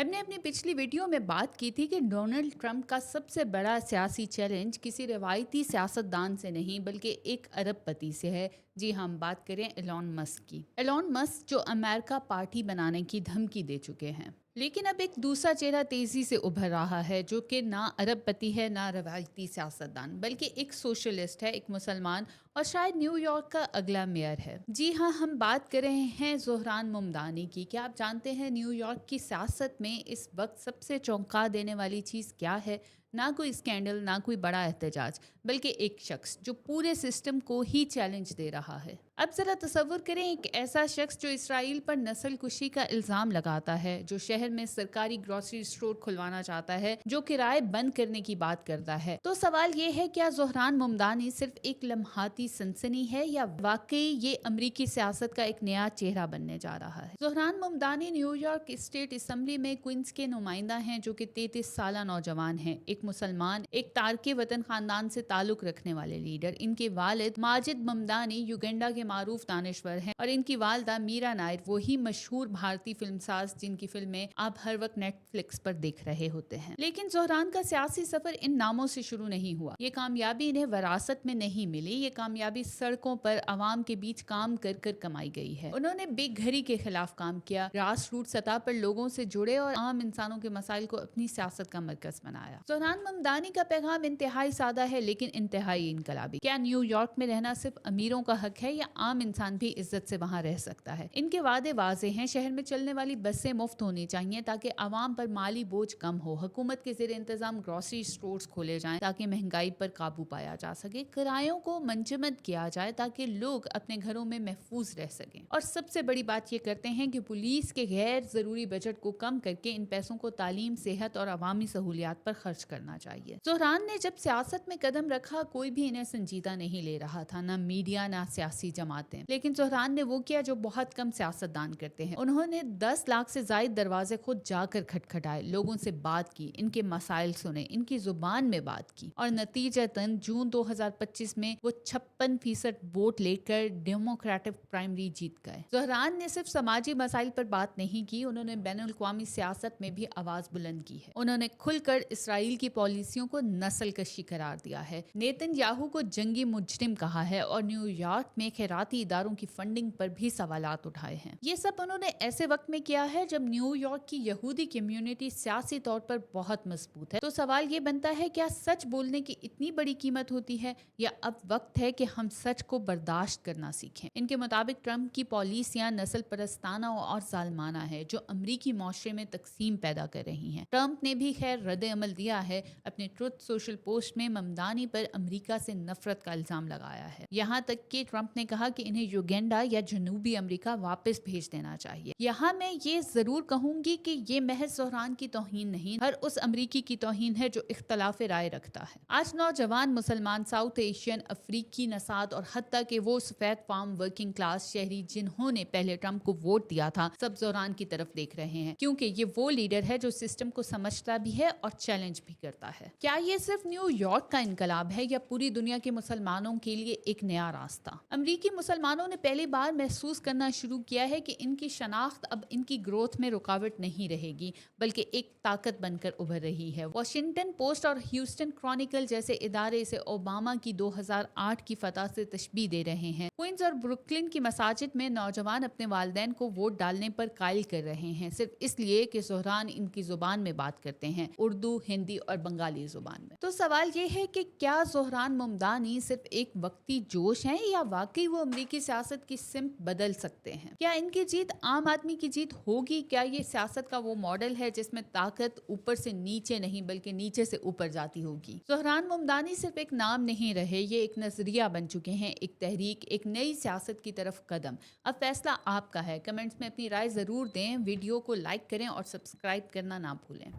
ہم نے اپنی پچھلی ویڈیو میں بات کی تھی کہ ڈونلڈ ٹرمپ کا سب سے بڑا سیاسی چیلنج کسی روایتی سیاستدان سے نہیں بلکہ ایک ارب پتی سے ہے۔ جی ہم بات کریں ایلون مسک کی۔ ایلون مسک جو امریکہ پارٹی بنانے کی دھمکی دے چکے ہیں، لیکن اب ایک دوسرا چہرہ تیزی سے ابھر رہا ہے جو کہ نہ ارب پتی ہے نہ روایتی سیاستدان بلکہ ایک سوشلسٹ ہے، ایک مسلمان اور شاید نیو یارک کا اگلا میئر ہے۔ جی ہاں، ہم بات کر رہے ہیں زہران ممدانی کی۔ کیا آپ جانتے ہیں نیو یارک کی سیاست میں اس وقت سب سے چونکا دینے والی چیز کیا ہے؟ نہ کوئی اسکینڈل، نہ کوئی بڑا احتجاج، بلکہ ایک شخص جو پورے سسٹم کو ہی چیلنج دے رہا ہے۔ اب ذرا تصور کریں ایک ایسا شخص جو اسرائیل پر نسل کشی کا الزام لگاتا ہے، جو شہر میں سرکاری گروسری اسٹور کھلوانا چاہتا ہے، جو کرائے بند کرنے کی بات کرتا ہے۔ تو سوال یہ ہے، کیا زہران ممدانی صرف ایک لمحاتی سنسنی ہے یا واقعی یہ امریکی سیاست کا ایک نیا چہرہ بننے جا رہا ہے؟ Zohran Mamdani New York state assembly میں کوئنز کے نمائندہ ہیں، جو کہ 33 سالہ نوجوان ہیں، ایک مسلمان، ایک تارک وطن خاندان سے تعلق رکھنے والے لیڈر۔ ان کے والد ماجد ممدانی یوگنڈا کے معروف دانشور ہیں اور ان کی والدہ میرا نائر وہی مشہور بھارتی فلم ساز جن کی فلمیں آپ ہر وقت نیٹ فلکس پر دیکھ رہے ہوتے ہیں۔ لیکن زہران کا سیاسی سفر ان ناموں سے شروع نہیں ہوا۔ یہ کامیابی انہیں وراثت میں نہیں ملی، یہ کامیابی سڑکوں پر عوام کے بیچ کام کر کر کمائی گئی ہے۔ انہوں نے بے گھری کے خلاف کام کیا، گراس روٹ سطح پر لوگوں سے جڑے اور عام انسانوں کے مسائل کو اپنی سیاست کا مرکز بنایا۔ زہران ممدانی کا پیغام انتہائی سادہ ہے لیکن انتہائی انقلابی۔ کیا نیو یارک میں رہنا صرف امیروں کا حق ہے یا عام انسان بھی عزت سے وہاں رہ سکتا ہے؟ ان کے وعدے واضح ہیں۔ شہر میں چلنے والی بسیں مفت ہونی چاہیے تاکہ عوام پر مالی بوجھ کم ہو۔ حکومت کے زیر انتظام گروسری اسٹورز کھولے جائیں تاکہ مہنگائی پر قابو پایا جا سکے۔ کرایوں کو منجمد کیا جائے تاکہ لوگ اپنے گھروں میں محفوظ رہ سکیں۔ اور سب سے بڑی بات یہ کرتے ہیں کہ پولیس کے غیر ضروری بجٹ کو کم کر کے ان پیسوں کو تعلیم، صحت اور عوامی سہولیات پر خرچ کرنا چاہیے۔ زہران نے جب سیاست میں قدم رکھا کوئی بھی انہیں سنجیدہ نہیں لے رہا تھا، نہ میڈیا نہ سیاسی جماعتیں۔ لیکن زہران نے وہ کیا جو بہت کم سیاستدان کرتے ہیں۔ انہوں نے 10 لاکھ سے زائد دروازے خود جا کر کھٹکھٹائے، لوگوں سے بات کی، ان کے مسائل سنے، ان کی زبان میں بات کی اور نتیجتاً جون 2025 میں وہ 56% ووٹ لے کر ڈیموکریٹک پرائمری جیت گئے۔ زہران نے صرف سماجی مسائل پر بات نہیں کی، انہوں نے بین الاقوامی سیاست میں بھی آواز بلند کی ہے۔ انہوں نے کھل کر اسرائیل کی پالیسیوں کو نسل کشی قرار دیا ہے، نیتن یاہو کو جنگی مجرم کہا ہے اور نیو یارک میں خیراتی اداروں کی فنڈنگ پر بھی سوالات اٹھائے ہیں۔ یہ سب انہوں نے ایسے وقت میں کیا ہے جب نیو یارک کی یہودی کمیونٹی سیاسی طور پر بہت مضبوط ہے۔ تو سوال یہ بنتا ہے، کیا سچ بولنے کی اتنی بڑی قیمت ہوتی ہے یا اب وقت ہے کہ ہم سچ کو برداشت کرنا سیکھیں؟ ان کے مطابق ٹرمپ کی پالیسیاں نسل پرستانہ اور ظالمانہ ہے جو امریکی معاشرے میں تقسیم پیدا کر رہی ہیں۔ ٹرمپ نے بھی خیر رد عمل دیا ہے، اپنے ٹروتھ سوشل پوسٹ میں ممدانی پر امریکہ سے نفرت کا الزام لگایا ہے، یہاں تک کہ ٹرمپ نے کہا کہ انہیں یوگینڈا یا جنوبی امریکہ واپس بھیج دینا چاہیے۔ یہاں میں یہ ضرور کہوں گی کہ یہ محض زہران کی توہین نہیں، ہر اس امریکی کی توہین ہے جو اختلاف رائے رکھتا ہے۔ آج نوجوان مسلمان، ساؤتھ ایشین، افریقی نژاد اور حتیٰ کہ وہ سفید فام ورکنگ کلاس شہری جنہوں نے پہلے ٹرمپ کو ووٹ دیا تھا، سب زہران کی طرف دیکھ رہے ہیں، کیونکہ یہ وہ لیڈر ہے جو سسٹم کو سمجھتا بھی ہے اور چیلنج بھی کرتا ہے۔ کیا یہ صرف نیو یارک کا انقلاب ہے یا پوری دنیا کے مسلمانوں کے لیے ایک نیا راستہ؟ امریکی مسلمانوں نے پہلی بار محسوس کرنا شروع کیا ہے کہ ان کی شناخت اب ان کی گروتھ میں رکاوٹ نہیں رہے گی بلکہ ایک طاقت بن کر ابھر رہی ہے۔ واشنگٹن پوسٹ اور ہیوسٹن کرونیکل جیسے ادارے اسے اوباما کی 2008 کی فتح سے تشبیہ دے رہے ہیں۔ کوئنز اور بروکلن کی مساجد میں نوجوان اپنے والدین کو ووٹ ڈالنے پر قائل کر رہے ہیں، صرف اس لیے کہ زہران ان کی زبان میں بات کرتے ہیں، اردو، ہندی اور بنگالی زبان میں۔ تو سوال یہ ہے کہ کیا زہران ممدانی صرف ایک وقتی جوش ہیں یا واقعی وہ امریکی سیاست کی سمت بدل سکتے ہیں؟ کیا ان کی جیت عام آدمی کی جیت ہوگی؟ کیا یہ سیاست کا وہ ماڈل ہے جس میں طاقت اوپر سے نیچے نہیں بلکہ نیچے سے اوپر جاتی ہوگی؟ زہران ممدانی صرف ایک نام نہیں رہے، یہ ایک نظریہ بن چکے ہیں، ایک تحریک، ایک نئی سیاست کی طرف قدم۔ اب فیصلہ آپ کا ہے، کمنٹس میں اپنی رائے ضرور دیں، ویڈیو کو لائک کریں اور سبسکرائب کرنا نہ بھولیں۔